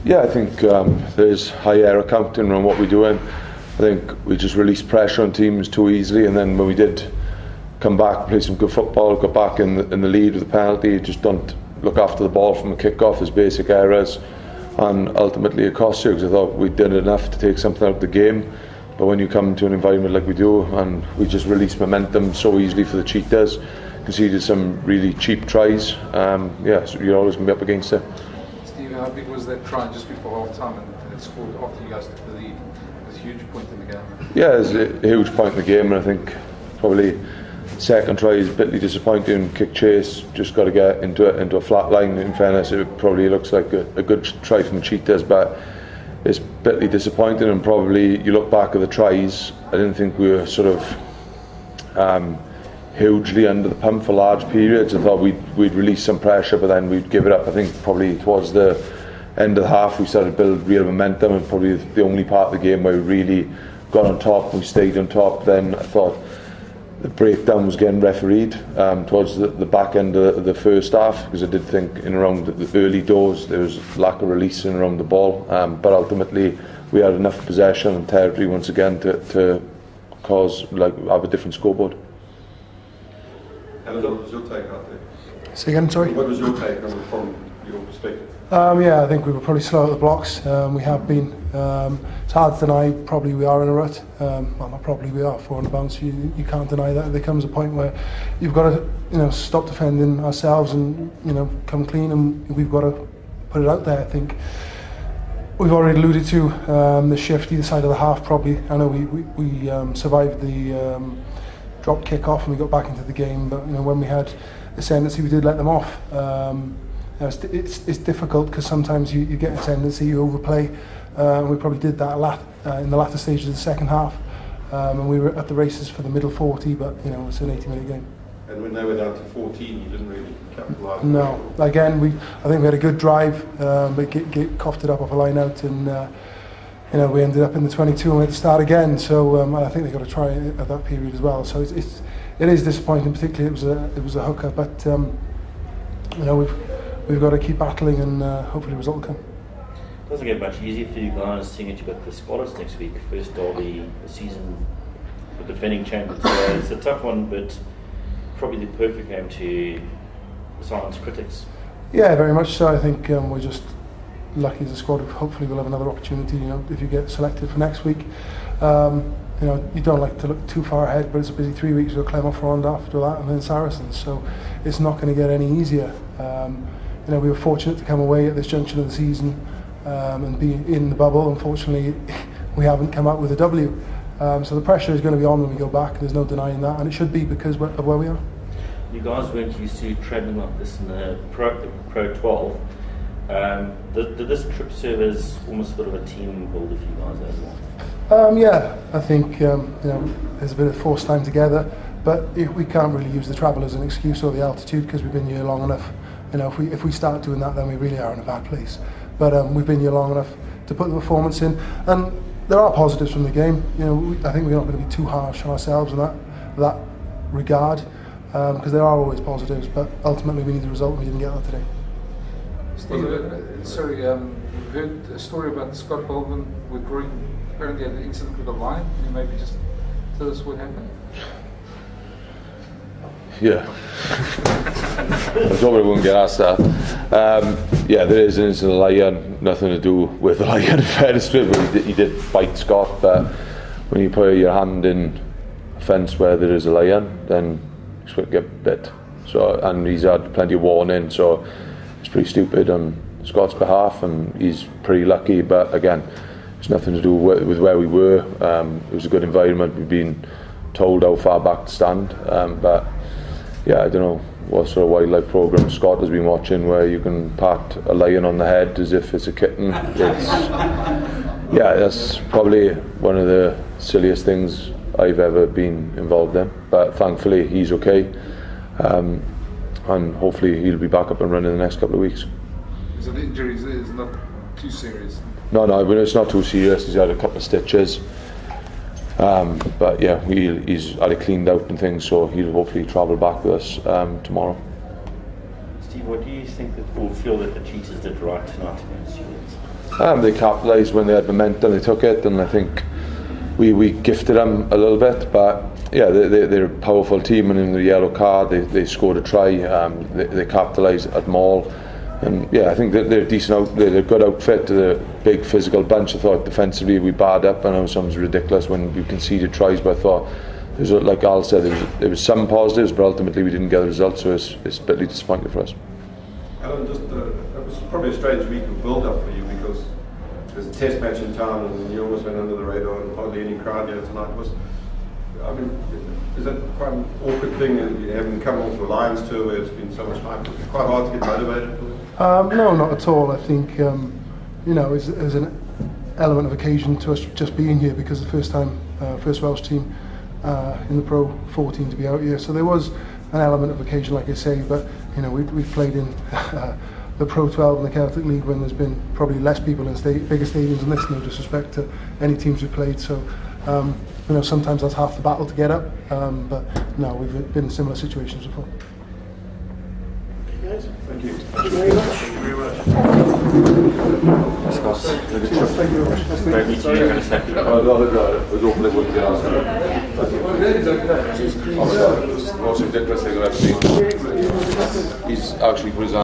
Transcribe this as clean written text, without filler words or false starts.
Yeah, I think there's high error counting around what we're doing. I think we just released pressure on teams too easily, and then when we did come back, play some good football, got back in the lead with the penalty, just don't look after the ball from a kick-off. There's basic errors, and ultimately it costs you, because I thought we'd done enough to take something out of the game. But when you come to an environment like we do, and we just release momentum so easily for the Cheetahs, conceded some really cheap tries, yeah, so you're always going to be up against it. Steve, how big was that try just before half-time and it scored after you guys took the lead? It was a huge point in the game. Yeah, it's a huge point in the game, and I think probably second try is bitterly disappointing. Kick chase, just got to get into a flat line. In fairness, it probably looks like a good try from the Cheetahs, but it's bitterly disappointing. And probably you look back at the tries, I didn't think we were sort of hugely under the pump for large periods. I thought we'd release some pressure, but then we'd give it up. I think probably towards the end of the half we started to build real momentum, and probably the only part of the game where we really got on top, we stayed on top. Then I thought the breakdown was getting refereed towards the back end of the first half, because I did think in around the early doors there was lack of releasing around the ball, but ultimately we had enough possession and territory once again to cause, like, have a different scoreboard. Alun, what was your take out there? Say again, sorry? What was your take from your perspective? Yeah, I think we were probably slow at the blocks. We have been. It's hard to deny, probably we are in a rut. Well, not probably, we are 4 on the bounce. You can't deny that. There comes a point where you've got to stop defending ourselves and come clean, and we've got to put it out there. I think we've already alluded to the shift either side of the half. Probably, I know we survived the drop kick off and we got back into the game, but when we had ascendancy we did let them off. It's difficult because sometimes you get ascendancy, you overplay, and we probably did that a lot in the latter stages of the second half, and we were at the races for the middle 40, but it's an 80-minute game. And when they were down to 14, you didn't really capitalise? No, again I think we had a good drive, but coughed it up off a line out, and we ended up in the 22 and we had to start again. So I think they got to try it at that period as well. So it is disappointing, particularly it was a hooker, but we've got to keep battling, and hopefully the result will come. It doesn't get much easier for you guys, seeing that you've got the Scholars next week, first derby of the season, the defending champions. So it's a tough one, but probably the perfect game to silence critics. Yeah, very much so. I think we're just lucky as a squad. Hopefully we'll have another opportunity. If you get selected for next week, you don't like to look too far ahead, but it's a busy 3 weeks. We've got Clermont-Ferrand after that, and then Saracens. So it's not going to get any easier. We were fortunate to come away at this junction of the season and be in the bubble. Unfortunately, we haven't come out with a W. So the pressure is going to be on when we go back. There's no denying that, and it should be because of where we are. You guys weren't used to travelling like this in the Pro 12. Did this trip serve as almost a bit of a team builder for you guys as well? Yeah, I think there's a bit of forced time together, but we can't really use the travel as an excuse or the altitude, because we've been here long enough. If we start doing that, then we really are in a bad place. But we've been here long enough to put the performance in, and there are positives from the game. I think we're not going to be too harsh on ourselves in that regard, because there are always positives. But ultimately, we need the result. We didn't get that today. Steve, sorry, we've heard a story about Scott Baldwin withdrawing. Apparently, had an incident with the line. Can you maybe just tell us what happened? Yeah. I was hoping I wouldn't get asked that. Yeah, there is an incident of the lion, nothing to do with the lion, in fairness to it. He did bite Scott, but when you put your hand in a fence where there is a lion, then you expect to get bit. So, and he's had plenty of warning, so it's pretty stupid on Scott's behalf, and he's pretty lucky. But again, it's nothing to do with where we were. It was a good environment. We've been told how far back to stand, but yeah, I don't know what sort of wildlife program Scott has been watching where you can pat a lion on the head as if it's a kitten. Yeah, that's probably one of the silliest things I've ever been involved in, but thankfully he's okay, and hopefully he'll be back up and running in the next couple of weeks. So the injury is not too serious? No, it's not too serious. He's had a couple of stitches. But yeah, he's had it cleaned out and things, so he'll hopefully travel back with us tomorrow. Steve, what do you think or feel that the Cheetahs did right tonight against you? They capitalised when they had momentum, they took it, and I think we gifted them a little bit. But yeah, they're a powerful team, and in the yellow card they scored a try. They capitalised at Maul, and yeah, I think that they're decent. They're a good outfit. They're a big physical bunch. I thought defensively we barred up. I know it sounds ridiculous when we conceded tries, but I thought like Al said, there was some positives, but ultimately we didn't get the result, so it's bitterly disappointing for us. Alan, just it was probably a strange week of build-up for you because there's a test match in town and you almost went under the radar and hardly any crowd here tonight. Is that quite an awkward thing? You haven't come off the Lions tour where it's been so much hype. It's quite hard to get motivated for it. No, not at all. I think there's an element of occasion to us just being here because the first Welsh team in the Pro 14 to be out here. So there was an element of occasion, like I say, but we've played in the Pro 12 and the Celtic League when there's been probably less people in bigger stadiums than this, no disrespect to any teams we've played. So sometimes that's half the battle to get up, but no, we've been in similar situations before. Thank you. Thank you very much. Thank you very much. Thank you very much. Great meeting you. You're going to snap you. Most ridiculous thing I've seen. He's actually put his